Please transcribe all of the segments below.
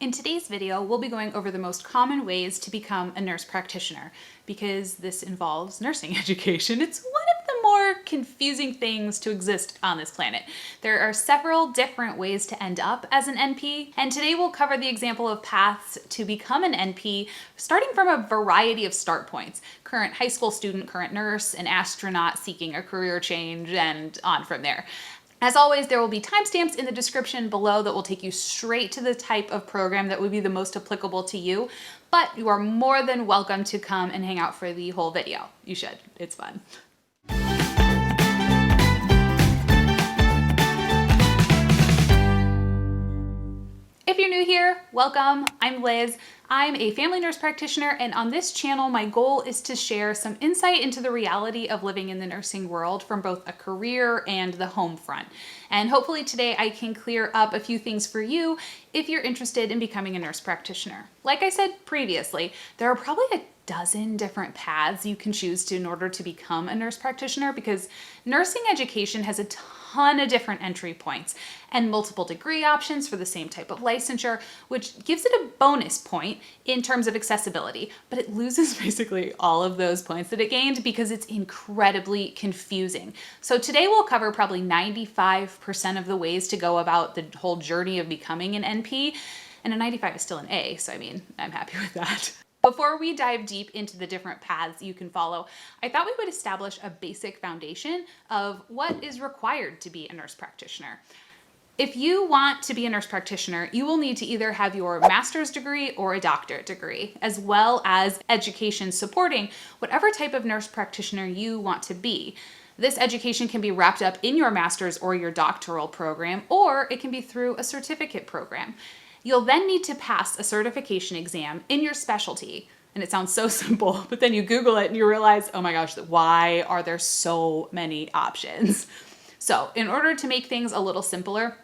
In today's video, we'll be going over the most common ways to become a nurse practitioner because this involves nursing education. It's one of the more confusing things to exist on this planet. There are several different ways to end up as an NP, and today we'll cover the example of paths to become an NP, starting from a variety of start points: current high school student, current nurse, an astronaut seeking a career change, and on from there. As always, there will be timestamps in the description below that will take you straight to the type of program that would be the most applicable to you, but you are more than welcome to come and hang out for the whole video. You should, it's fun. If you're new here, welcome. I'm Liz. I'm a family nurse practitioner, and on this channel, my goal is to share some insight into the reality of living in the nursing world from both a career and the home front. And hopefully today I can clear up a few things for you if you're interested in becoming a nurse practitioner. Like I said previously, there are probably a dozen different paths you can choose to in order to become a nurse practitioner, because nursing education has a ton of different entry points and multiple degree options for the same type of licensure, which gives it a bonus point in terms of accessibility, but it loses basically all of those points that it gained because it's incredibly confusing. So today we'll cover probably 95% of the ways to go about the whole journey of becoming an NP, and a 95 is still an A, so I mean, I'm happy with that. Before we dive deep into the different paths you can follow, I thought we would establish a basic foundation of what is required to be a nurse practitioner. If you want to be a nurse practitioner, you will need to either have your master's degree or a doctorate degree, as well as education supporting whatever type of nurse practitioner you want to be. This education can be wrapped up in your master's or your doctoral program, or it can be through a certificate program. You'll then need to pass a certification exam in your specialty. And it sounds so simple, but then you Google it and you realize, oh my gosh, why are there so many options? So in order to make things a little simpler,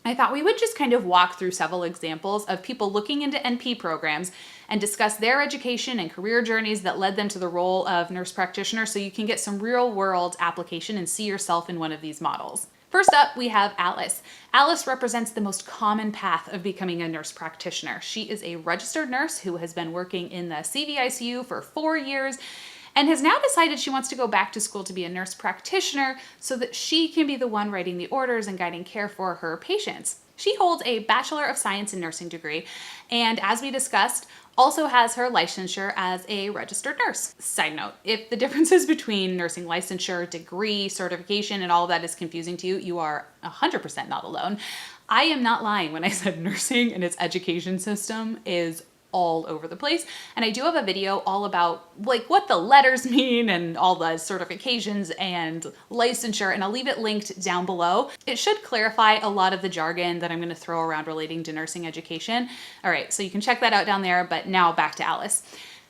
I thought we would just kind of walk through several examples of people looking into NP programs and discuss their education and career journeys that led them to the role of nurse practitioner, so you can get some real world application and see yourself in one of these models. First up, we have Alice. Alice represents the most common path of becoming a nurse practitioner. She is a registered nurse who has been working in the CVICU for 4 years and has now decided she wants to go back to school to be a nurse practitioner so that she can be the one writing the orders and guiding care for her patients. She holds a Bachelor of Science in Nursing degree, and as we discussed, also has her licensure as a registered nurse. Side note, if the differences between nursing licensure, degree, certification, and all of that is confusing to you, you are 100% not alone. I am not lying when I said nursing and its education system is all over the place. And I do have a video all about like what the letters mean and all the certifications and licensure, and I'll leave it linked down below. It should clarify a lot of the jargon that I'm going to throw around relating to nursing education. All right, so you can check that out down there, but now back to Alice.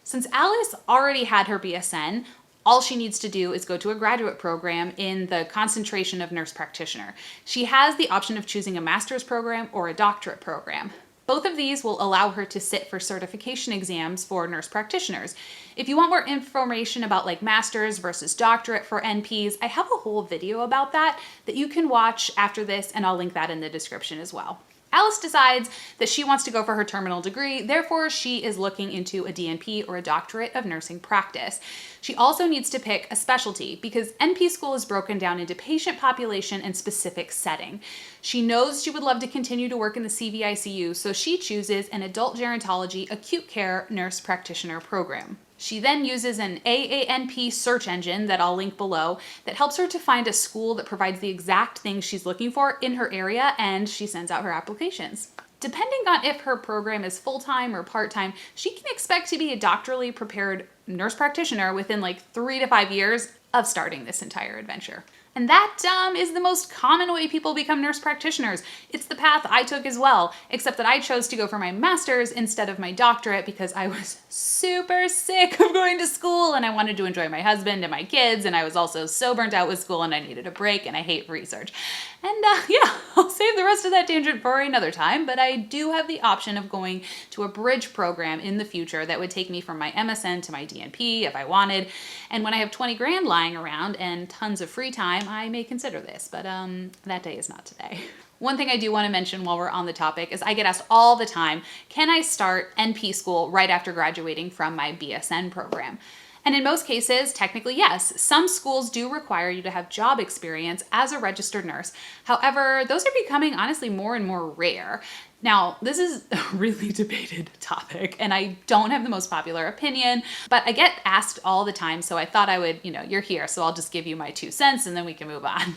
Since Alice already had her BSN, all she needs to do is go to a graduate program in the concentration of nurse practitioner. She has the option of choosing a master's program or a doctorate program. Both of these will allow her to sit for certification exams for nurse practitioners. If you want more information about like master's versus doctorate for NPs, I have a whole video about that you can watch after this, and I'll link that in the description as well. Alice decides that she wants to go for her terminal degree, therefore she is looking into a DNP or a doctorate of nursing practice. She also needs to pick a specialty because NP school is broken down into patient population and specific setting. She knows she would love to continue to work in the CVICU, so she chooses an adult gerontology acute care nurse practitioner program. She then uses an AANP search engine that I'll link below that helps her to find a school that provides the exact thing she's looking for in her area, and she sends out her applications. Depending on if her program is full-time or part-time, she can expect to be a doctorally prepared nurse practitioner within like 3 to 5 years of starting this entire adventure. And that is the most common way people become nurse practitioners. It's the path I took as well, except that I chose to go for my master's instead of my doctorate because I was super sick of going to school and I wanted to enjoy my husband and my kids, and I was also so burnt out with school and I needed a break, and I hate research. And yeah, I'll save the rest of that tangent for another time, but I do have the option of going to a bridge program in the future that would take me from my MSN to my DNP if I wanted. And when I have 20 grand lying around and tons of free time, I may consider this, but that day is not today. One thing I do want to mention while we're on the topic is I get asked all the time, can I start NP school right after graduating from my BSN program? And in most cases, technically, yes. Some schools do require you to have job experience as a registered nurse. However, those are becoming honestly more and more rare. Now, this is a really debated topic, and I don't have the most popular opinion, but I get asked all the time, so I thought I would, you're here, so I'll just give you my 2 cents and then we can move on.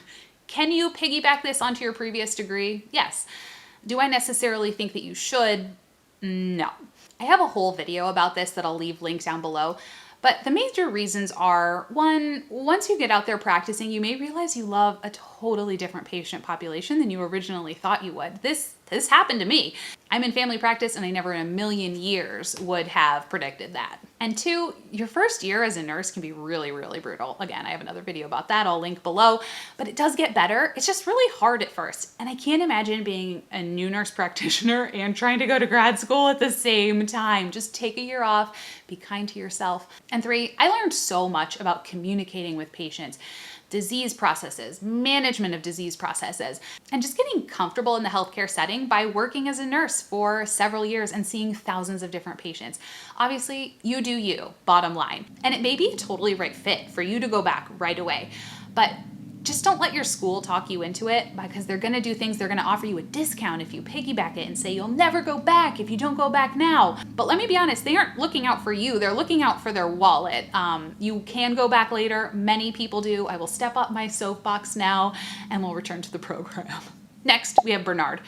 Can you piggyback this onto your previous degree? Yes. Do I necessarily think that you should? No. I have a whole video about this that I'll leave linked down below. But the major reasons are, one, once you get out there practicing, you may realize you love a totally different patient population than you originally thought you would. This happened to me. I'm in family practice and I never in a million years would have predicted that. And 2, your first year as a nurse can be really, really brutal. Again, I have another video about that. I'll link below, but it does get better. It's just really hard at first. And I can't imagine being a new nurse practitioner and trying to go to grad school at the same time. Just take a year off, be kind to yourself. And 3, I learned so much about communicating with patients, disease processes, management of disease processes, and just getting comfortable in the healthcare setting by working as a nurse for several years and seeing thousands of different patients. Obviously, you do you, bottom line. And it may be a totally right fit for you to go back right away, but just don't let your school talk you into it, because they're gonna do things, they're gonna offer you a discount if you piggyback it and say you'll never go back if you don't go back now. But let me be honest, they aren't looking out for you, they're looking out for their wallet. You can go back later, many people do. I will step up my soapbox now and we'll return to the program. Next, we have Bernard.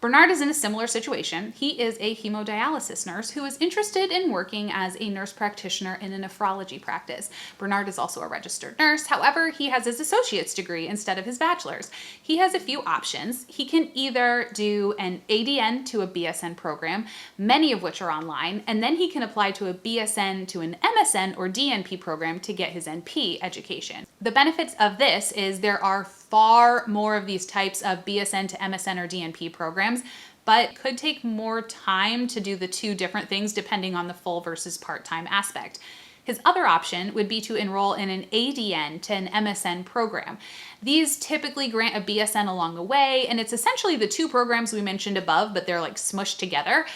Bernard is in a similar situation. He is a hemodialysis nurse who is interested in working as a nurse practitioner in a nephrology practice. Bernard is also a registered nurse. However, he has his associate's degree instead of his bachelor's. He has a few options. He can either do an ADN to a BSN program, many of which are online, and then he can apply to a BSN to an MSN or DNP program to get his NP education. The benefits of this is there are far more of these types of BSN to MSN or DNP programs, but could take more time to do the 2 different things depending on the full versus part-time aspect. His other option would be to enroll in an ADN to an MSN program. These typically grant a BSN along the way, and it's essentially the 2 programs we mentioned above, but they're like smushed together,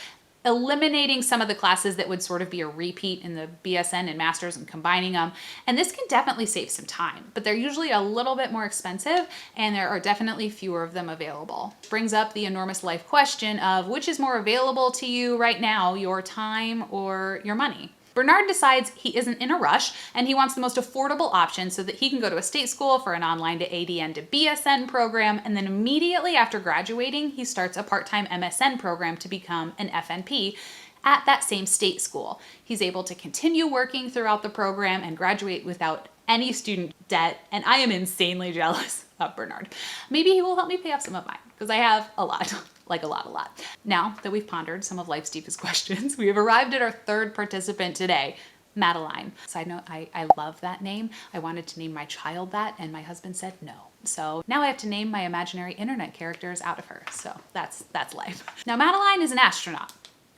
eliminating some of the classes that would sort of be a repeat in the BSN and masters and combining them. And this can definitely save some time, but they're usually a little bit more expensive and there are definitely fewer of them available. Brings up the enormous life question of which is more available to you right now, your time or your money? Bernard decides he isn't in a rush and he wants the most affordable option so that he can go to a state school for an online to ADN to BSN program, and then immediately after graduating, he starts a part-time MSN program to become an FNP at that same state school. He's able to continue working throughout the program and graduate without any student debt, and I am insanely jealous of Bernard. Maybe he will help me pay off some of mine, because I have a lot. Like a lot. Now that we've pondered some of life's deepest questions, we have arrived at our 3rd participant today, Madeline. Side note, I love that name. I wanted to name my child that, and my husband said no. So now I have to name my imaginary internet characters out of her. So that's life. Now Madeline is an astronaut.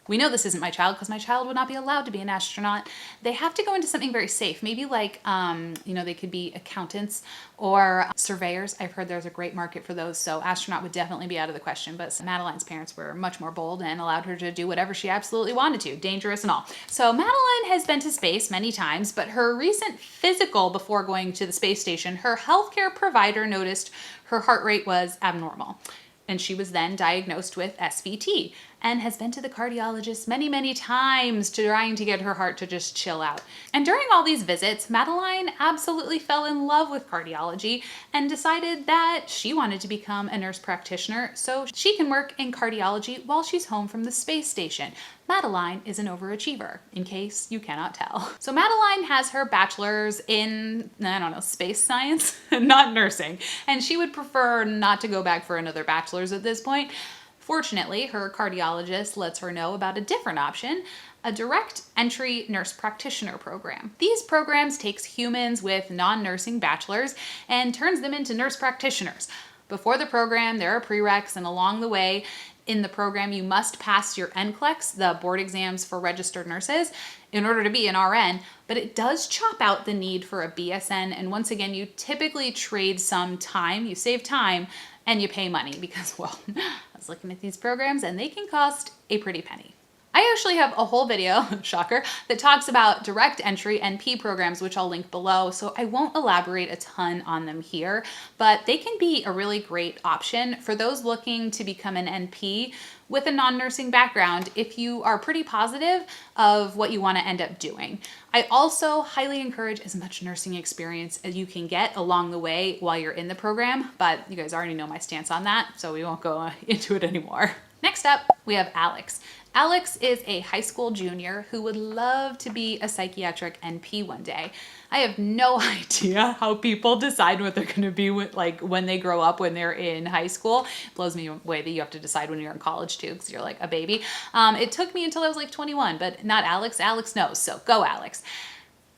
We know this isn't my child because my child would not be allowed to be an astronaut. They have to go into something very safe. Maybe like, they could be accountants or surveyors. I've heard there's a great market for those. So astronaut would definitely be out of the question. But Madeline's parents were much more bold and allowed her to do whatever she absolutely wanted to, dangerous and all. So Madeline has been to space many times, but her recent physical before going to the space station, her healthcare provider noticed her heart rate was abnormal. And she was then diagnosed with SVT and has been to the cardiologist many, many times trying to get her heart to just chill out. And during all these visits, Madeline absolutely fell in love with cardiology and decided that she wanted to become a nurse practitioner so she can work in cardiology while she's home from the space station. Madeline is an overachiever, in case you cannot tell. So Madeline has her bachelor's in, space science, not nursing, and she would prefer not to go back for another bachelor's at this point. Fortunately, her cardiologist lets her know about a different option, a direct entry nurse practitioner program. These programs takes humans with non-nursing bachelors and turns them into nurse practitioners. Before the program, there are prereqs, and along the way, in the program, you must pass your NCLEX, the board exams for registered nurses, in order to be an RN, but it does chop out the need for a BSN. And once again, you typically trade some time, you save time, and you pay money because, well, I was looking at these programs and they can cost a pretty penny. I actually have a whole video, shocker, that talks about direct entry NP programs, which I'll link below, so I won't elaborate a ton on them here, but they can be a really great option for those looking to become an NP with a non-nursing background if you are pretty positive of what you want to end up doing. I also highly encourage as much nursing experience as you can get along the way while you're in the program, but you guys already know my stance on that, so we won't go into it anymore. Next up, we have Alex. Alex is a high school junior who would love to be a psychiatric NP one day. I have no idea how people decide what they're going to be with, like when they grow up, when they're in high school. It blows me away that you have to decide when you're in college too, because you're like a baby. It took me until I was like 21, but not Alex. Alex knows, so go Alex.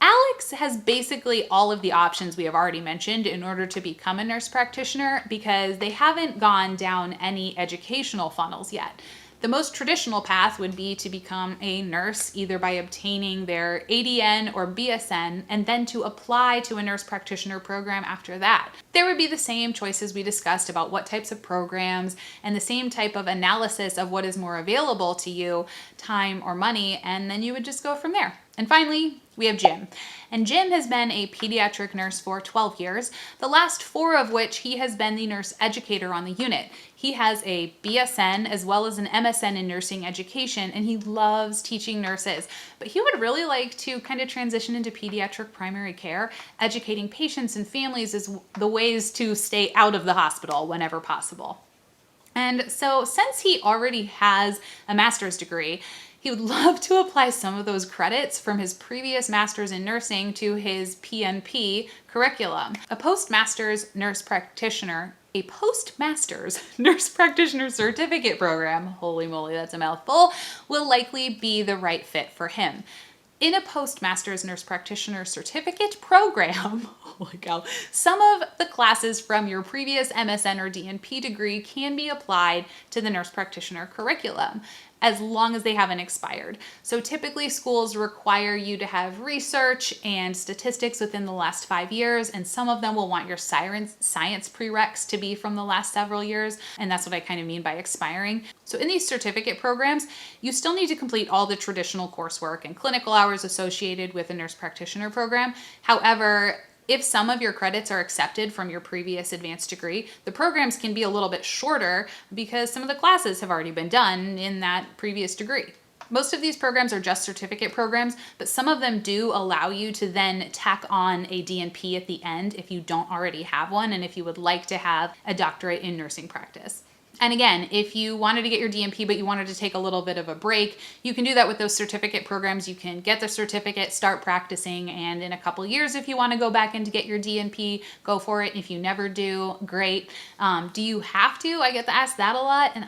Alex has basically all of the options we have already mentioned in order to become a nurse practitioner because they haven't gone down any educational funnels yet. The most traditional path would be to become a nurse either by obtaining their ADN or BSN and then to apply to a nurse practitioner program after that. There would be the same choices we discussed about what types of programs and the same type of analysis of what is more available to you, time or money, and then you would just go from there. And finally, we have Jim. And Jim has been a pediatric nurse for 12 years, the last 4 of which he has been the nurse educator on the unit. He has a BSN as well as an MSN in nursing education, and he loves teaching nurses. But he would really like to kind of transition into pediatric primary care, educating patients and families as the ways to stay out of the hospital whenever possible. And so since he already has a master's degree, he would love to apply some of those credits from his previous master's in nursing to his PNP curriculum. A postmaster's nurse practitioner certificate program, holy moly, that's a mouthful, will likely be the right fit for him. In a postmaster's nurse practitioner certificate program, holy cow, some of the classes from your previous MSN or DNP degree can be applied to the nurse practitioner curriculum, as long as they haven't expired. So typically schools require you to have research and statistics within the last 5 years, and some of them will want your science prereqs to be from the last several years, and that's what I kind of mean by expiring. So in these certificate programs, you still need to complete all the traditional coursework and clinical hours associated with a nurse practitioner program. However, if some of your credits are accepted from your previous advanced degree, the programs can be a little bit shorter because some of the classes have already been done in that previous degree. Most of these programs are just certificate programs, but some of them do allow you to then tack on a DNP at the end if you don't already have one and if you would like to have a doctorate in nursing practice. And again, if you wanted to get your DNP, but you wanted to take a little bit of a break, you can do that with those certificate programs. You can get the certificate, start practicing, and in a couple years, if you want to go back in to get your DNP, go for it. If you never do, great. Do you have to? I get asked that a lot, and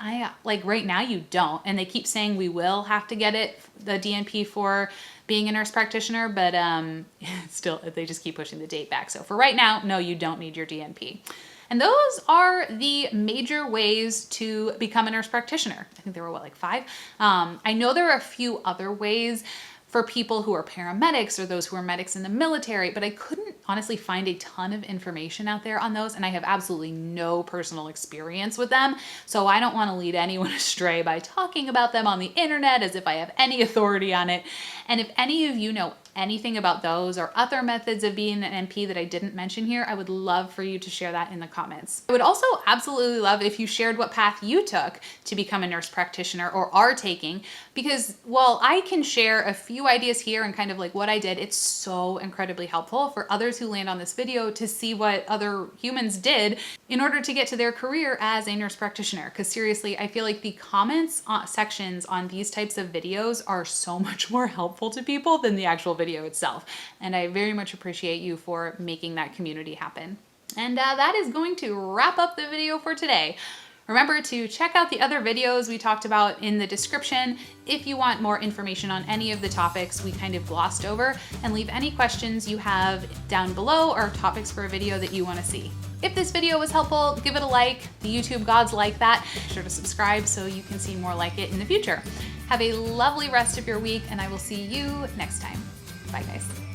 right now you don't. And they keep saying we will have to get it, the DNP for being a nurse practitioner, but still, they just keep pushing the date back. So for right now, no, you don't need your DNP. And those are the major ways to become a nurse practitioner. I think there were, 5? I know there are a few other ways for people who are paramedics or those who are medics in the military, but I couldn't honestly find a ton of information out there on those, and I have absolutely no personal experience with them, so I don't want to lead anyone astray by talking about them on the internet as if I have any authority on it. And if any of you know anything about those or other methods of being an NP that I didn't mention here, I would love for you to share that in the comments. I would also absolutely love if you shared what path you took to become a nurse practitioner or are taking, because while I can share a few ideas here and kind of what I did, it's so incredibly helpful for others who land on this video to see what other humans did in order to get to their career as a nurse practitioner. Because seriously, I feel like the comments sections on these types of videos are so much more helpful to people than the actual video itself. And I very much appreciate you for making that community happen. And that is going to wrap up the video for today. Remember to check out the other videos we talked about in the description if you want more information on any of the topics we kind of glossed over, and leave any questions you have down below or topics for a video that you want to see. If this video was helpful, give it a like. The YouTube gods like that. Be sure to subscribe so you can see more like it in the future. Have a lovely rest of your week, and I will see you next time. Bye, guys.